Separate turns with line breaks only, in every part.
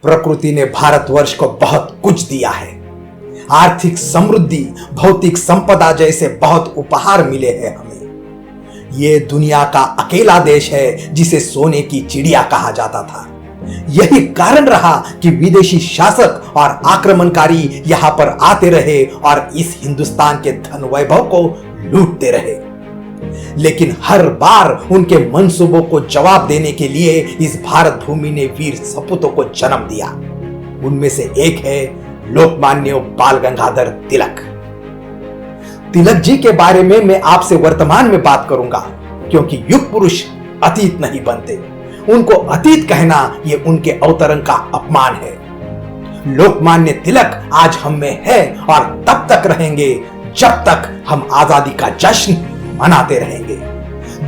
प्रकृति ने भारतवर्ष को बहुत कुछ दिया है। आर्थिक समृद्धि, भौतिक संपदा जैसे बहुत उपहार मिले हैं हमें। ये दुनिया का अकेला देश है जिसे सोने की चिड़िया कहा जाता था। यही कारण रहा कि विदेशी शासक और आक्रमणकारी यहां पर आते रहे और इस हिंदुस्तान के धन वैभव को लूटते रहे। लेकिन हर बार उनके मंसूबों को जवाब देने के लिए इस भारत भूमि ने वीर सपूतों को जन्म दिया। उनमें से एक है लोकमान्य बाल गंगाधर तिलक। तिलक जी के बारे में मैं आपसे वर्तमान में बात करूंगा, क्योंकि युग पुरुष अतीत नहीं बनते। उनको अतीत कहना यह उनके अवतरण का अपमान है। लोकमान्य तिलक आज हम में है और तब तक रहेंगे जब तक हम आजादी का जश्न मनाते रहेंगे,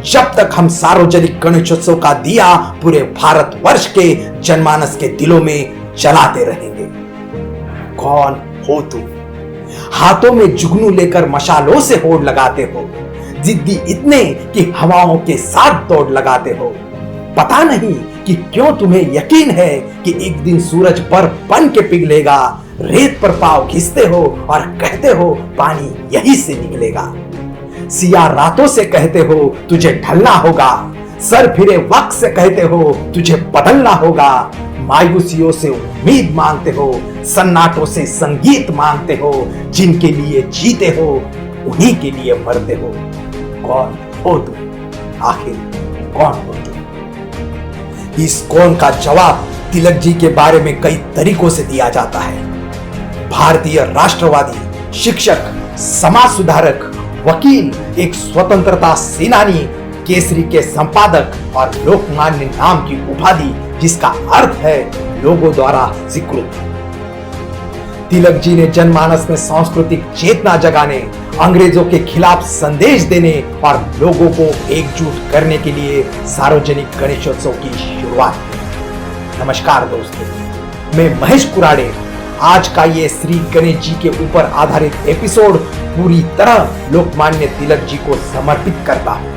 जब तक हम सार्वजनिक गणेशोत्सव का दिया पूरे भारतवर्ष के जनमानस के दिलों में जलाते रहेंगे। कौन हो तुम? हाथों में जुगनू लेकर मशालों से होड़ लगाते हो, जिद्दी इतने कि हवाओं के साथ दौड़ लगाते हो। पता नहीं कि क्यों तुम्हें यकीन है कि एक दिन सूरज बर्फ बन के पिघलेगा। रेत पर पांव घिसते हो और कहते हो पानी यहीं से निकलेगा। सिया रातों से कहते हो तुझे ढलना होगा, सर फिरे वक्त से कहते हो तुझे बदलना होगा। मायूसियों से उम्मीद मांगते हो, सन्नाटों से संगीत मांगते हो। जिनके लिए जीते हो उन्हीं के लिए मरते हो। कौन हो तुम? आखिर कौन हो तुम? इस कौन का जवाब तिलक जी के बारे में कई तरीकों से दिया जाता है। भारतीय राष्ट्रवादी, शिक्षक, समाज सुधारक, वकील, एक स्वतंत्रता सेनानी, केसरी के संपादक और लोकमान्य नाम की उपाधि जिसका अर्थ है लोगों द्वारा स्वीकृत। तिलक जी ने जनमानस में सांस्कृतिक चेतना जगाने, अंग्रेजों के खिलाफ संदेश देने और लोगों को एकजुट करने के लिए सार्वजनिक गणेशोत्सव की शुरुआत की। नमस्कार दोस्तों, मैं महेश कुराड़े आज का ये श्री गणेश जी के ऊपर आधारित एपिसोड पूरी तरह लोकमान्य तिलक जी को समर्पित करता हूं।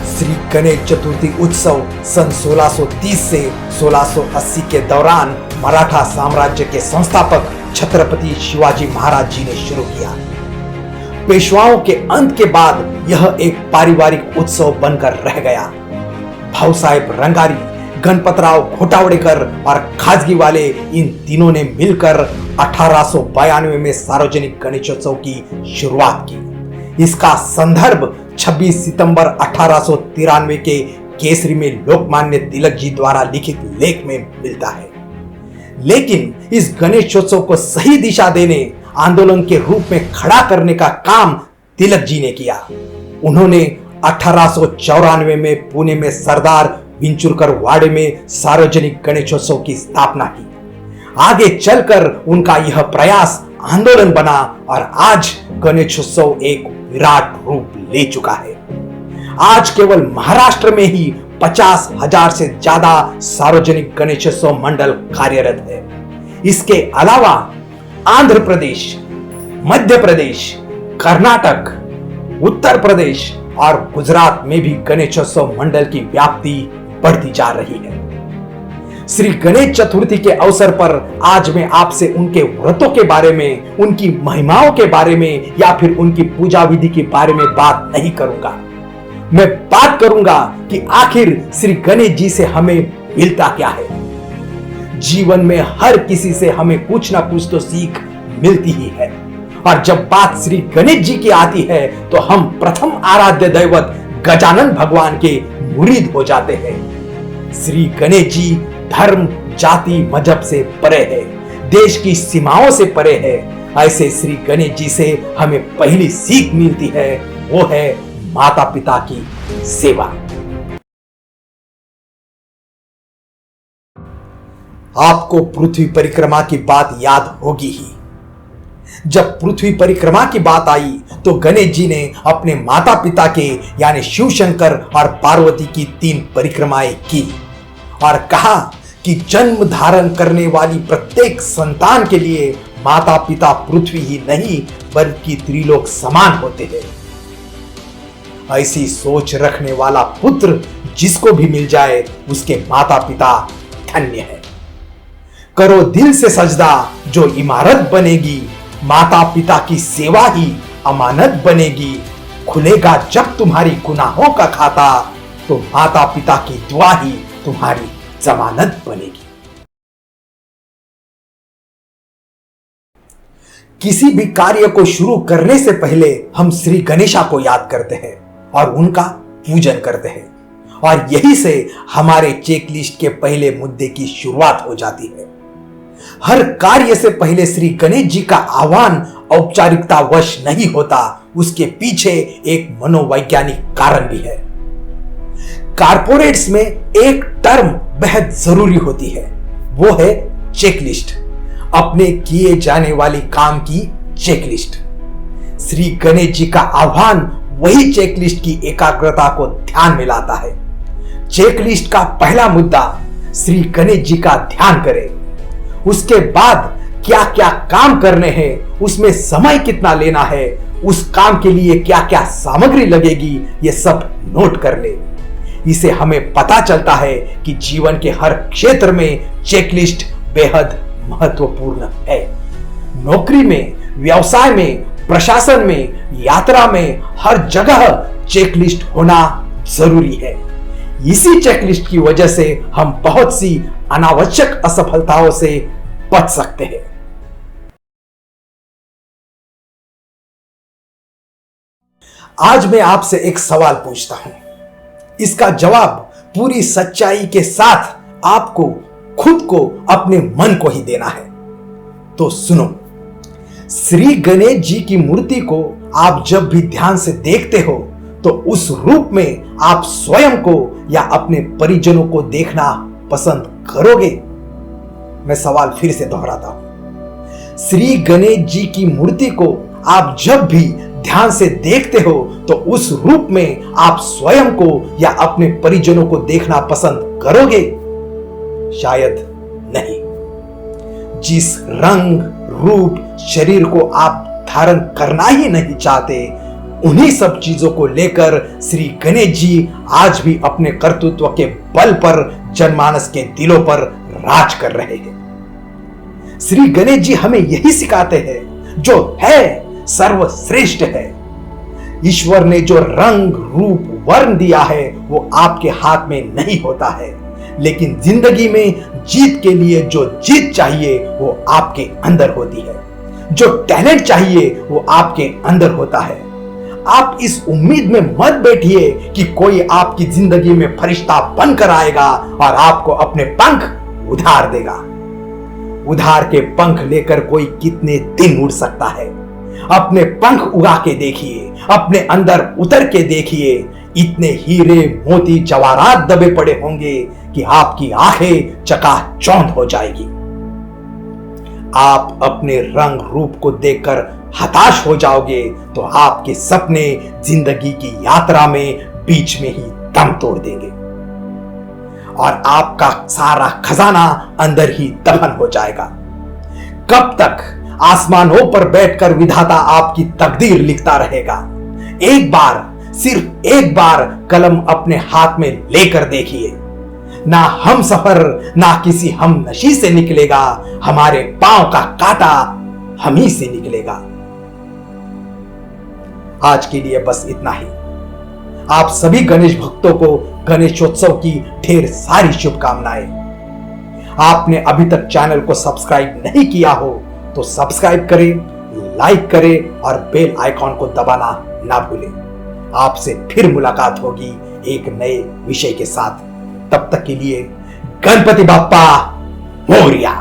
श्री गणेश चतुर्थी उत्सव सन 1630 से 1680 के दौरान मराठा साम्राज्य के संस्थापक छत्रपति शिवाजी महाराज जी ने शुरू किया। पेशवाओं के अंत के बाद यह एक पारिवारिक उत्सव बनकर रह गया। भाऊ साहेब रंगारी, गणपतराव घोटावड़ेकर और खाजगी वाले इन तीनों ने मिलकर 1892 में सार्वजनिक गणेशोत्सव की शुरुआत की। इसका संदर्भ 26 सितंबर 1893 के केसरी में लोकमान्य तिलक जी द्वारा लिखित लेख में मिलता है। लेकिन इस गणेशोत्सव को सही दिशा देने, आंदोलन के रूप में खड़ा करने का काम तिलक जी ने किया। उन्होंने 1894 में पुणे में सरदार विंचुरकर वाड़े में सार्वजनिक गणेशोत्सव की स्थापना की। आगे चलकर उनका यह प्रयास आंदोलन बना और आज गणेशोत्सव एक विराट रूप ले चुका है। आज केवल महाराष्ट्र में ही 50,000 से ज्यादा सार्वजनिक गणेशोत्सव मंडल कार्यरत है। इसके अलावा आंध्र प्रदेश, मध्य प्रदेश, कर्नाटक, उत्तर प्रदेश और गुजरात में भी गणेशोत्सव मंडल की व्याप्ति बढ़ती जा रही है। श्री गणेश चतुर्थी के अवसर पर आज मैं आपसे उनके व्रतों के बारे में, उनकी महिमाओं के बारे में या फिर उनकी पूजा विधि के बारे में बात नहीं करूंगा। मैं बात करूंगा कि आखिर श्री गणेश जी से हमें मिलता क्या है। जीवन में हर किसी से हमें कुछ ना कुछ तो सीख मिलती ही है, और जब बात श्री गणेश जी की आती है तो हम प्रथम आराध्य दैवत गजानन भगवान के मुरीद हो जाते हैं। श्री गणेश जी धर्म, जाति, मजहब से परे है, देश की सीमाओं से परे है। ऐसे श्री गणेश जी से हमें पहली सीख मिलती है, वो है माता पिता की सेवा। आपको पृथ्वी परिक्रमा की बात याद होगी ही। जब पृथ्वी परिक्रमा की बात आई तो गणेश जी ने अपने माता पिता के यानी शिव शंकर और पार्वती की 3 परिक्रमाएं की और कहा कि जन्म धारण करने वाली प्रत्येक संतान के लिए माता पिता पृथ्वी ही नहीं बल्कि त्रिलोक समान होते हैं। ऐसी सोच रखने वाला पुत्र जिसको भी मिल जाए उसके माता पिता धन्य है। करो दिल से सजदा, जो इमारत बनेगी। माता पिता की सेवा ही अमानत बनेगी। खुलेगा जब तुम्हारी गुनाहों का खाता, तो माता पिता की दुआ ही तुम्हारी जमानत बनेगी। किसी भी कार्य को शुरू करने से पहले हम श्री गणेशा को याद करते हैं और उनका पूजन करते हैं, और यही से हमारे चेकलिस्ट के पहले मुद्दे की शुरुआत हो जाती है। हर कार्य से पहले श्री गणेश जी का आह्वान औपचारिकता वश नहीं होता, उसके पीछे एक मनोवैज्ञानिक कारण भी है। कारपोरेट्स में एक टर्म बेहद जरूरी होती है, वो है चेकलिस्ट, अपने किए जाने वाली काम की चेकलिस्ट। श्री गणेश जी का आह्वान वही चेकलिस्ट की एकाग्रता को ध्यान में लाता है। चेकलिस्ट का पहला मुद्दा श्री गणेश जी का ध्यान करें, उसके बाद क्या क्या काम करने हैं, उसमें समय कितना लेना है, उस काम के लिए क्या क्या सामग्री लगेगी, ये सब नोट कर ले। इसे हमें पता चलता है कि जीवन के हर क्षेत्र में चेकलिस्ट बेहद महत्वपूर्ण है। नौकरी में, व्यवसाय में, प्रशासन में, यात्रा में, हर जगह चेकलिस्ट होना जरूरी है। इसी चेकलिस्ट की वजह से हम बहुत सी अनावश्यक असफलताओं से बच सकते हैं। आज मैं आपसे एक सवाल पूछता हूं, इसका जवाब पूरी सच्चाई के साथ आपको खुद को, अपने मन को ही देना है। तो सुनो, श्री गणेश जी की मूर्ति को आप जब भी ध्यान से देखते हो तो उस रूप में आप स्वयं को या अपने परिजनों को देखना पसंद करोगे? मैं सवाल फिर से दोहराता हूं, श्री गणेश जी की मूर्ति को आप जब भी ध्यान से देखते हो तो उस रूप में आप स्वयं को या अपने परिजनों को देखना पसंद करोगे? शायद नहीं। जिस रंग, रूप, शरीर को आप धारण करना ही नहीं चाहते, उन्हीं सब चीजों को लेकर श्री गणेश जी आज भी अपने कर्तृत्व के बल पर जनमानस के दिलों पर राज कर रहे हैं। श्री गणेश जी हमें यही सिखाते हैं, जो है सर्वश्रेष्ठ है। ईश्वर ने जो रंग, रूप, वर्ण दिया है वो आपके हाथ में नहीं होता है, लेकिन जिंदगी में जीत के लिए जो जीत चाहिए वो आपके अंदर होती है। जो टैलेंट चाहिए वो आपके अंदर होता है। आप इस उम्मीद में मत बैठिए कि कोई आपकी जिंदगी में फरिश्ता बनकर आएगा और आपको अपने पंख उधार देगा। उधार के पंख लेकर कोई कितने दिन उड़ सकता है? अपने पंख उगा के देखिए, अपने अंदर उतर के देखिए, इतने हीरे, मोती, जवाहरात दबे पड़े होंगे कि आपकी आंखें चकाचौंध हो जाएगी। आप अपने रंग रूप को देखकर हताश हो जाओगे तो आपके सपने जिंदगी की यात्रा में बीच में ही दम तोड़ देंगे और आपका सारा खजाना अंदर ही दफन हो जाएगा। कब तक आसमानों पर बैठकर विधाता आपकी तकदीर लिखता रहेगा? एक बार, सिर्फ एक बार कलम अपने हाथ में लेकर देखिए। ना हम सफर, ना किसी हम नशी से निकलेगा, हमारे पांव का कांटा हम ही से निकलेगा। आज के लिए बस इतना ही। आप सभी गणेश भक्तों को गणेशोत्सव की ढेर सारी शुभकामनाएं। आपने अभी तक चैनल को सब्सक्राइब नहीं किया हो तो सब्सक्राइब करें, लाइक करें और बेल आइकॉन को दबाना ना भूलें। आपसे फिर मुलाकात होगी एक नए विषय के साथ। तब तक के लिए गणपति बप्पा मोरया।